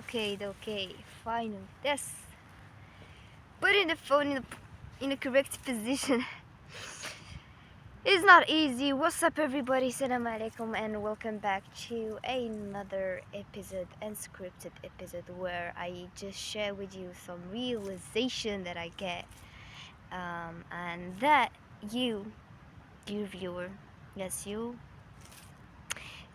Okay, finally. Yes. Putting the phone in the correct position is not easy. What's up, everybody? Assalamu alaikum, and welcome back to another episode, unscripted episode, where I just share with you some realization that I get, and that you, dear viewer, yes, you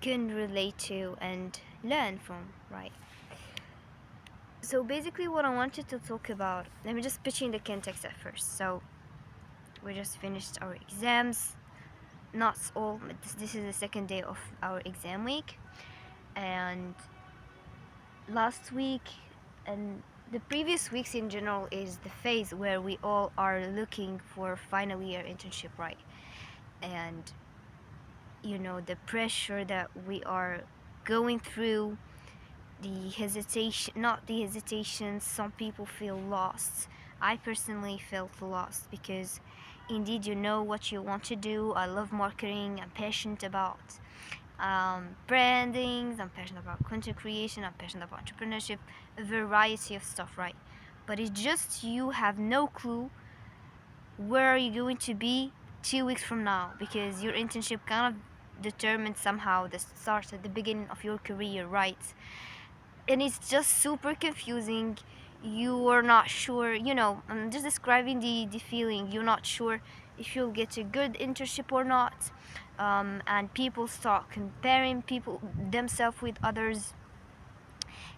can relate to and learn from, right? So basically what I wanted to talk about, let me just pitch in the context at first. So we just finished our exams, not all, but this is the second day of our exam week, and last week and the previous weeks in general is the phase where we all are looking for final year internship, right? And you know, the pressure that we are going through, the hesitation, not the hesitation, some people feel lost. I personally felt lost because indeed you know what you want to do. I love marketing, I'm passionate about branding, I'm passionate about content creation, I'm passionate about entrepreneurship, a variety of stuff, right? But it's just you have no clue where are you going to be 2 weeks from now, because your internship kind of determines somehow the start at the beginning of your career, right? And it's just super confusing. You are not sure, you know, I'm just describing the feeling. You're not sure if you'll get a good internship or not, and people start comparing people themselves with others.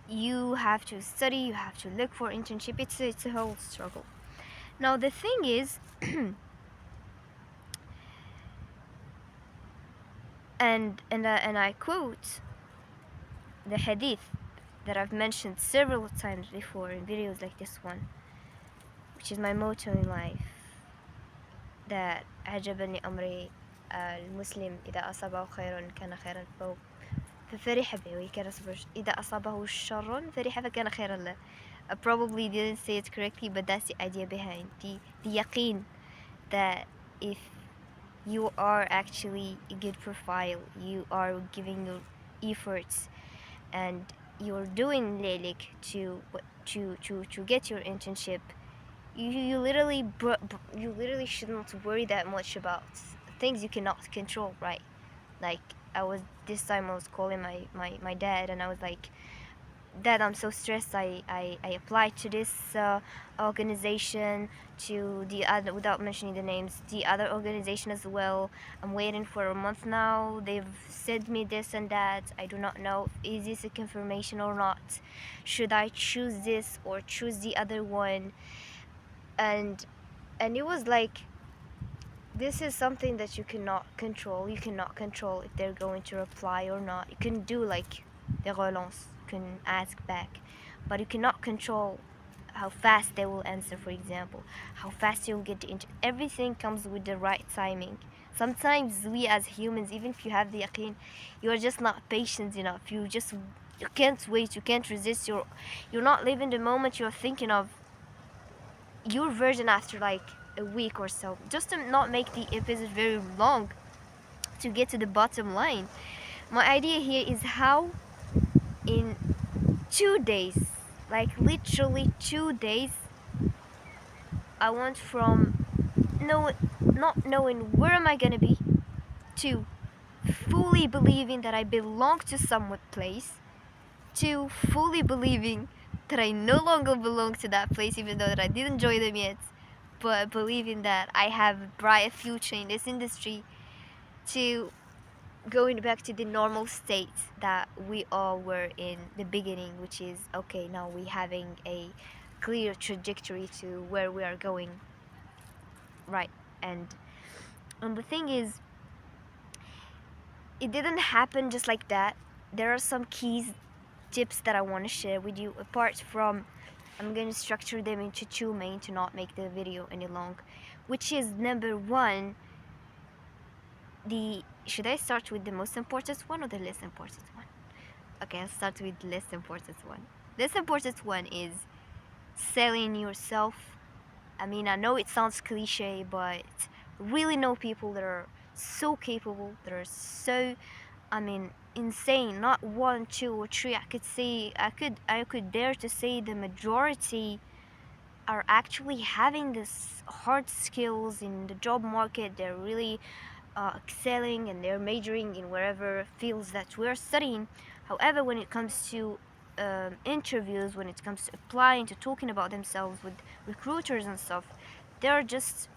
You have to study, you have to look for internship. It's a whole struggle. Now the thing is, and I quote the hadith that I've mentioned several times before in videos like this one, which is my motto in life, that عجبني أمري المسلم إذا أصابه خير كان خيرا ففرح به وكان إذا أصابه شر فرح فكان خيرا له. I probably didn't say it correctly, but that's the idea behind the yaqeen, that if you are actually a good profile, you are giving your efforts, and you're doing lelik to get your internship, you literally should not worry that much about things you cannot control, right? Like this time I was calling my dad, and I was like, Dad, I'm so stressed. I applied to this organization, to the other, without mentioning the names, the other organization as well. I'm waiting for a month now. They've sent me this and that. I do not know, is this a confirmation or not? Should I choose this or choose the other one? And it was like, this is something that you cannot control. You cannot control if they're going to reply or not. You can do like the relance, you can ask back, but you cannot control how fast they will answer, for example, how fast you'll get the everything comes with the right timing. Sometimes we as humans, even if you have the yaqeen, you're just not patient enough. You can't wait, you can't resist. You're not living the moment. You're thinking of your version after like a week or so, just to not make the episode very long, to get to the bottom line. My idea here is how in 2 days, like literally 2 days, I went from not knowing where am I gonna be, to fully believing that I belong to some place, to fully believing that I no longer belong to that place, even though that I didn't join them yet, but believing that I have a bright future in this industry, to going back to the normal state that we all were in the beginning, which is okay, now we having a clear trajectory to where we are going, right? And the thing is, it didn't happen just like that. There are some keys, tips that I want to share with you. Apart from, I'm going to structure them into two main to not make the video any long, which is number one, should I start with the most important one or the less important one? Okay, I'll start with the less important one. Less important one is selling yourself. I mean, I know it sounds cliche, but really know people that are so capable, that are so, I mean, insane. Not one, two, or three. I could dare to say the majority are actually having this hard skills in the job market. They're really excelling and they're majoring in wherever fields that we're studying. However, when it comes to interviews, when it comes to applying, to talking about themselves with recruiters and stuff, they're just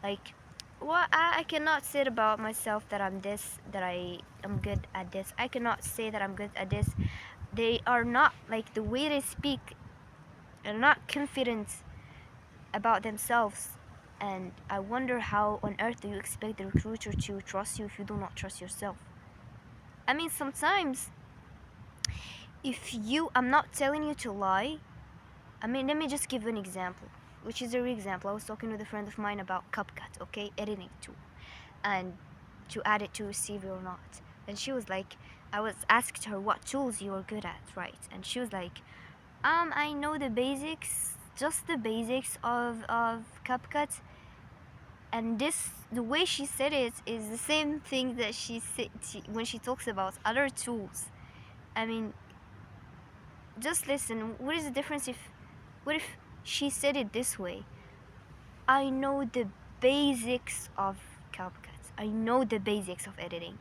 like, well, I cannot say about myself that I'm this, that I am good at this. I cannot say that I'm good at this. They are not, like, the way they speak, are not confident about themselves. And I wonder how on earth do you expect the recruiter to trust you if you do not trust yourself? I mean, sometimes, I'm not telling you to lie. I mean, let me just give an example, which is a real example. I was talking with a friend of mine about CapCut, okay, editing tool, and to add it to a CV or not. And she was like, I was asked her what tools you are good at, right? And she was like, I know the basics, just the basics of CapCut. And this, the way she said it is the same thing that she said when she talks about other tools. I mean, just listen. What is the difference if, what if she said it this way? I know the basics of CapCut. I know the basics of editing.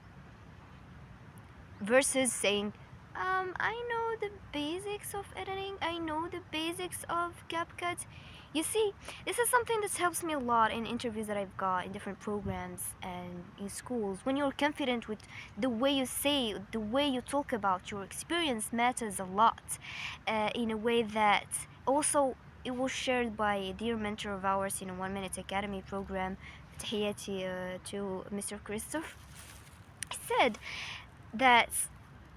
Versus saying, I know the basics of editing. I know the basics of CapCut. You see, this is something that helps me a lot in interviews that I've got in different programs and in schools. When you're confident with the way you say, the way you talk about your experience matters a lot, in a way that also it was shared by a dear mentor of ours in a 1 Minute Academy program. تحياتي to Mr. Christoph. I said that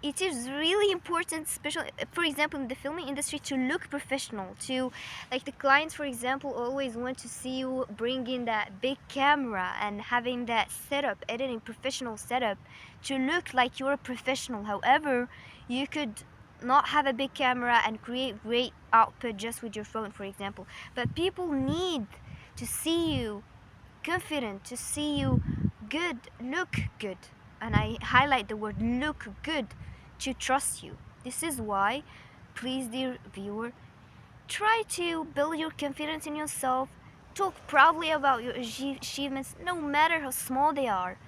it is really important, especially for example in the filming industry, to look professional, to, like, the clients for example always want to see you bring in that big camera and having that setup, editing professional setup, to look like you're a professional. However, you could not have a big camera and create great output just with your phone, for example, but people need to see you confident, to see you good, look good. And I highlight the word look good, to trust you. This is why, please, dear viewer, try to build your confidence in yourself. Talk proudly about your achievements, no matter how small they are.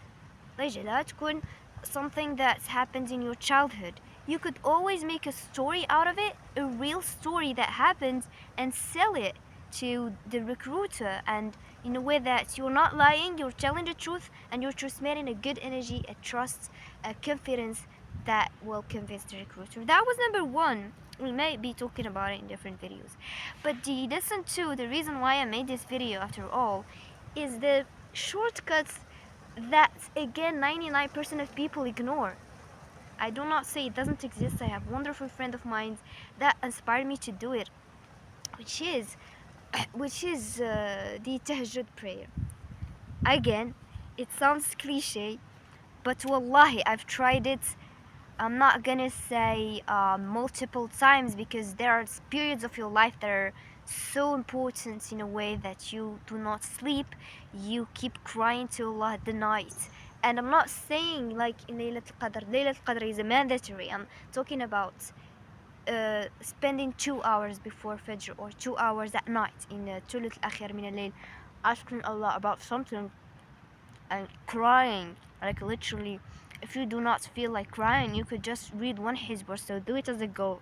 ليجي لا تكون something that's happened in your childhood. You could always make a story out of it, a real story that happened, and sell it to the recruiter, and in a way that you're not lying, you're telling the truth, and you're transmitting a good energy, a trust, a confidence that will convince the recruiter. That was number one. We may be talking about it in different videos. But the lesson two, the reason why I made this video after all, is the shortcuts that, again, 99% of people ignore. I do not say it doesn't exist. I have a wonderful friend of mine that inspired me to do it, which is the tahajjud prayer. Again, it sounds cliche, but wallahi, I've tried it. I'm not gonna say multiple times, because there are periods of your life that are so important in a way that you do not sleep. You keep crying to Allah at the night. And I'm not saying like in Laylat al-Qadr. Laylat al-Qadr is a mandatory. I'm talking about spending 2 hours before Fajr or 2 hours at night in Thulut al-Akhir min al-Layl, asking Allah about something and crying, like literally. If you do not feel like crying, you could just read one hizb or so. Do it as a goal.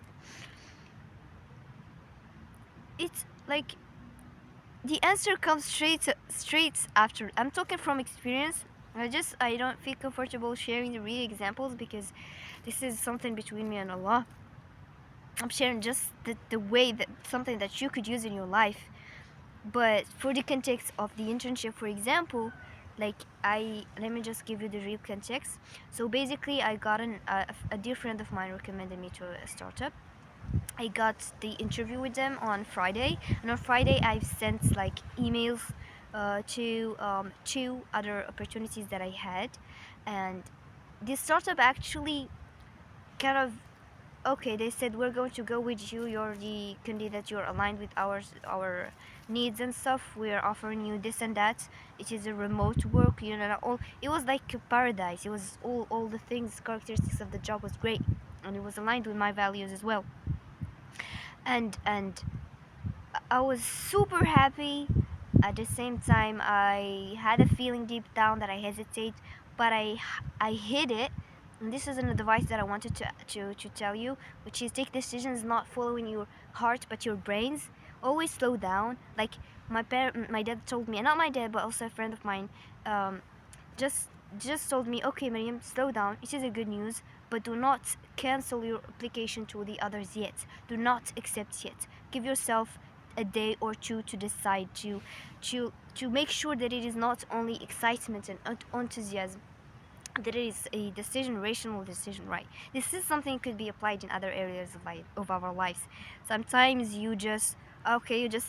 It's like the answer comes straight after. I'm talking from experience. I don't feel comfortable sharing the real examples, because this is something between me and Allah. I'm sharing just the way that something that you could use in your life. But for the context of the internship, for example, like let me just give you the real context. So basically, I got a dear friend of mine recommended me to a startup. I got the interview with them on Friday, and on Friday I've sent like emails to two other opportunities that I had, and this startup actually kind of okay, they said we're going to go with you. You're the candidate. You're aligned with our needs and stuff. We are offering you this and that. It is a remote work. You know, all it was like a paradise. It was all the things, characteristics of the job was great, and it was aligned with my values as well. And I was super happy. At the same time, I had a feeling deep down that I hesitate, but I hid it. And this is an advice that I wanted to tell you, which is take decisions not following your heart but your brains. Always slow down. Like my dad told me, and not my dad, but also a friend of mine, um, just just told me, okay, Miriam, slow down. It is a good news, but do not cancel your application to the others yet. Do not accept yet. Give yourself a day or two to decide to make sure that it is not only excitement and enthusiasm, that it is a decision, rational decision, right? This is something could be applied in other areas of life, of our lives. Sometimes you just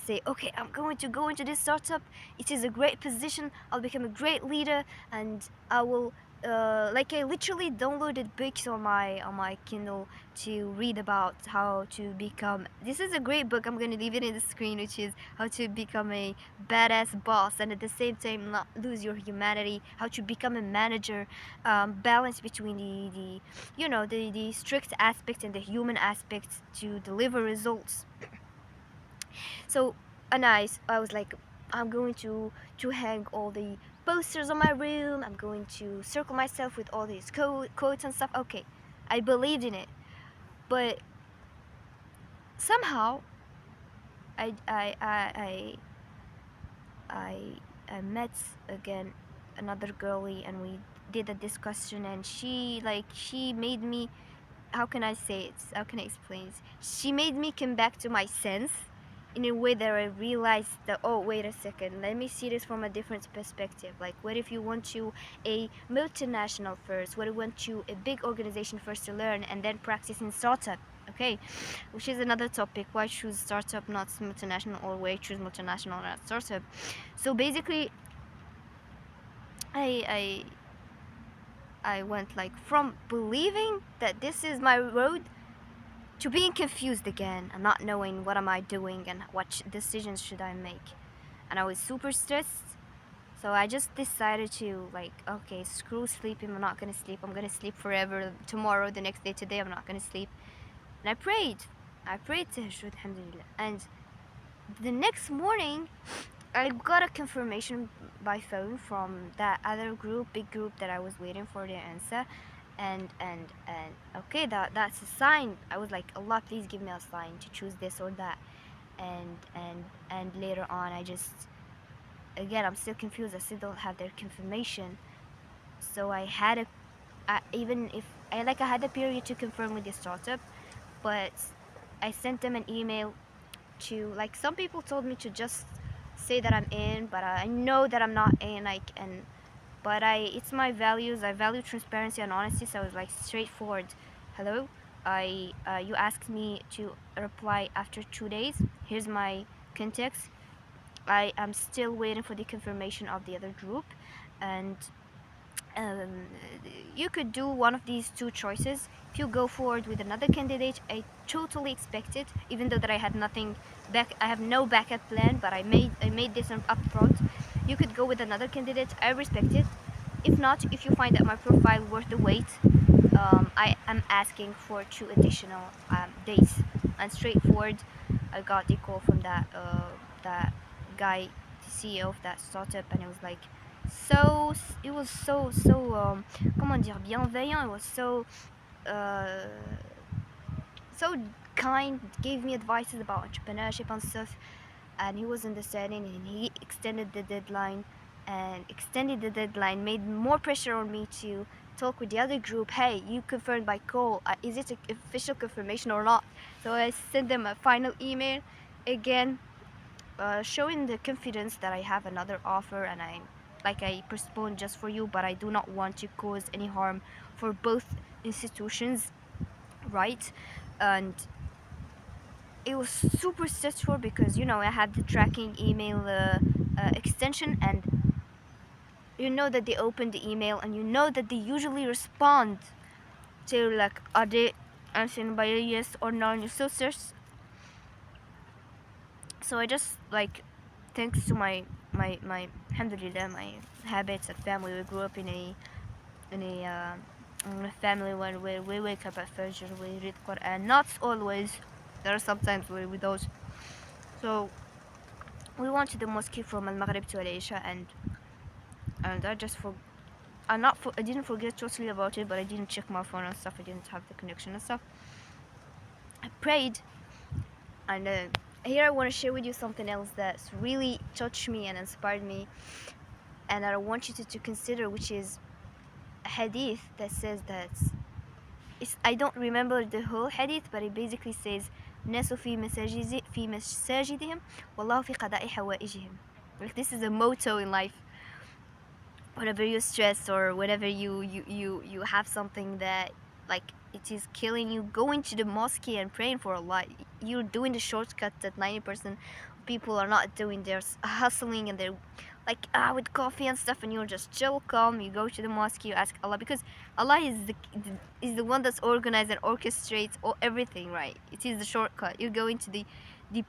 say, okay, I'm going to go into this startup. It is a great position. I'll become a great leader, and I will. Like I literally downloaded books on my Kindle to read about how to become. This is a great book. I'm gonna leave it in the screen, which is how to become a badass boss and at the same time not lose your humanity. How to become a manager, balance between the the strict aspect and the human aspect to deliver results. So I was like, I'm going to hang all the posters on my room. I'm going to circle myself with all these quotes and stuff. Okay, I believed in it, but somehow I I I I I, I met again another girlie, and we did a discussion, and she made me, how can I say it? How can I explain it? She made me come back to my sense in a way that I realized that, oh, wait a second, let me see this from a different perspective. Like, what if you want to a multinational first? What if you want to a big organization first to learn and then practice in startup? Okay, which is another topic. Why choose startup, not multinational, or why choose multinational, not startup? So basically, I I went like from believing that this is my road to being confused again and not knowing what am I doing and what decisions should I make. And I was super stressed, so I just decided to like, okay, screw sleeping. I'm not gonna sleep. I'm gonna sleep forever. Tomorrow, the next day, today, I'm not gonna sleep. And I prayed. I prayed to Hashud, alhamdulillah. And the next morning, I got a confirmation by phone from that other group, big group that I was waiting for their answer, and okay, that's a sign. I was like, Allah, please give me a sign to choose this or that, and later on, I just again, I'm still confused. I still don't have their confirmation, so I had even if I had a period to confirm with the startup, but I sent them an email to, like, some people told me to just say that I'm in, but I know that I'm not in, like, and but it's my values. I value transparency and honesty, so I was like straightforward. Hello, you asked me to reply after 2 days. Here's my context. I am still waiting for the confirmation of the other group, and um, you could do one of these two choices. If you go forward with another candidate, I totally expect it, even though that I had nothing back, I have no backup plan, but I made this up front. You could go with another candidate. I respect it. If not, if you find that my profile worth the wait, I am asking for 2 additional days. And straightforward, I got the call from that guy, the CEO of that startup, and it was like it was so comment dire, bienveillant. It was uh, so kind, gave me advices about entrepreneurship and stuff, and he was understanding, and he extended the deadline, made more pressure on me to talk with the other group. Hey, you confirmed by call. Is it an official confirmation or not? So I sent them a final email again, showing the confidence that I have another offer, and I postponed just for you, but I do not want to cause any harm for both institutions, right? And it was super stressful because I had the tracking email extension, and you know that they open the email, and you know that they usually respond to like, are they answering by a yes or no on your sisters. So I just like, thanks to my alhamdulillah, my habits and family, we grew up in a family where we wake up at Fajr, we read Quran. Not always, there are sometimes where we don't. So we went to the mosque from Al Maghrib to Al Isha, and I just I didn't forget totally about it, but I didn't check my phone and stuff. I didn't have the connection and stuff. I prayed, and here I want to share with you something else that's really touched me and inspired me, and I want you to consider, which is a hadith that says that I don't remember the whole hadith, but it basically says الناس في مساجدهم والله في قضاء حوائجهم. Like, this is a motto in life. Whenever you're stressed or whenever you have something that, like, it is killing you, going to the mosque and praying for Allah. You're doing the shortcut that 90% of people are not doing. They're hustling and they're like, with coffee and stuff, and you're just chill, calm. You go to the mosque, you ask Allah, because Allah is the one that's organized and orchestrates everything, right? It is the shortcut. You're going to the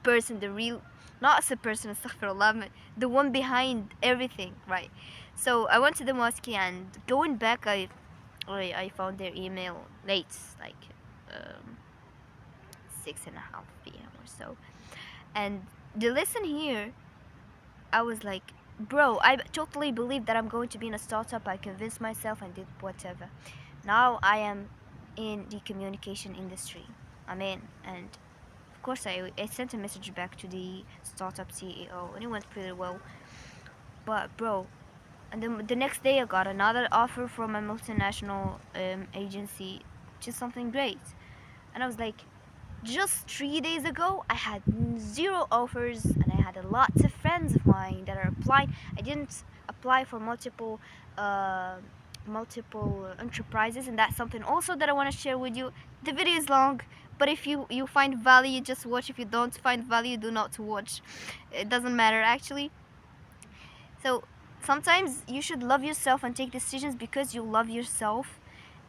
person, the real, not as a person, astaghfirullah, the one behind everything, right? So I went to the mosque, and going back, I found their email late, like, 6:30 p.m. or so. And the lesson here, I was like, bro, I totally believe that I'm going to be in a startup. I convinced myself and did whatever. Now I am in the communication industry. I'm in, and of course I sent a message back to the startup CEO, and it went pretty well. But bro, and then the next day I got another offer from a multinational agency, which is something great. And I was like, just 3 days ago I had zero offers, and I had a lot of friends of mine that are applying. I didn't apply for uh, multiple enterprises, and that's something also that I want to share with you. The video is long, but if you find value, just watch. If you don't find value, do not watch. It doesn't matter, actually. So sometimes you should love yourself and take decisions because you love yourself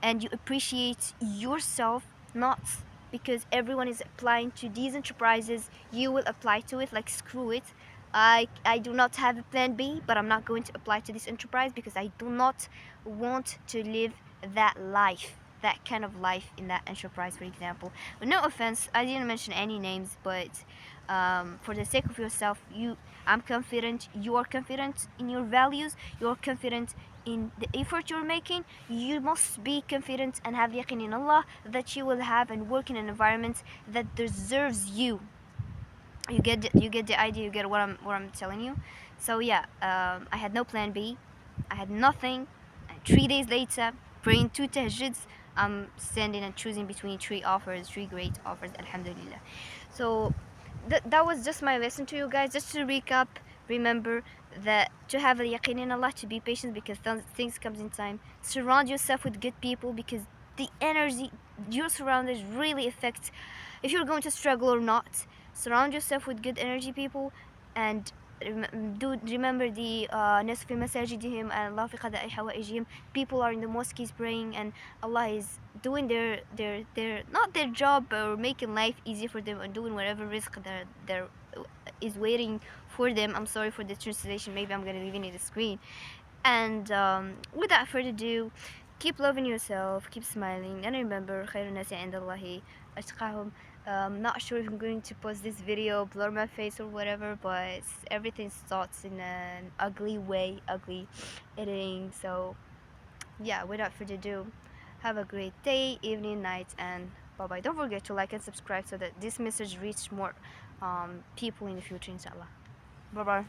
and you appreciate yourself, not because everyone is applying to these enterprises, you will apply to it. Like, screw it. I do not have a plan B, but I'm not going to apply to this enterprise because I do not want to live that life, that kind of life in that enterprise, for example. But no offense, I didn't mention any names, but for the sake of yourself, I'm confident, you are confident in your values, you're confident in the effort you're making. You must be confident and have yaqeen in Allah that you will have and work in an environment that deserves you. You get the idea, you get what I'm telling you. So yeah, I had no plan B, I had nothing, and 3 days later, praying 2 tahajjuds, I'm standing and choosing between three great offers, alhamdulillah. So that was just my lesson to you guys. Just to recap, remember that to have a yaqeen in Allah, to be patient because things comes in time. Surround yourself with good people because the energy your surroundings really affects if you're going to struggle or not. Surround yourself with good energy people, and do remember the ناس في مساجدهم and الله في قضاء حوائجهم. People are in the mosques praying, and Allah is doing their not their job or making life easy for them and doing whatever risk there is waiting for them. I'm sorry for the translation, maybe I'm gonna leave it in the screen. And without further ado, keep loving yourself, keep smiling, and remember خير الناس عند الله أتقاهم. Not sure if I'm going to post this video, blur my face or whatever, but everything starts in an ugly way, ugly editing. So yeah, without further ado, have a great day, evening, night, and bye bye. Don't forget to like and subscribe so that this message reaches more people in the future, inshallah. Bye bye.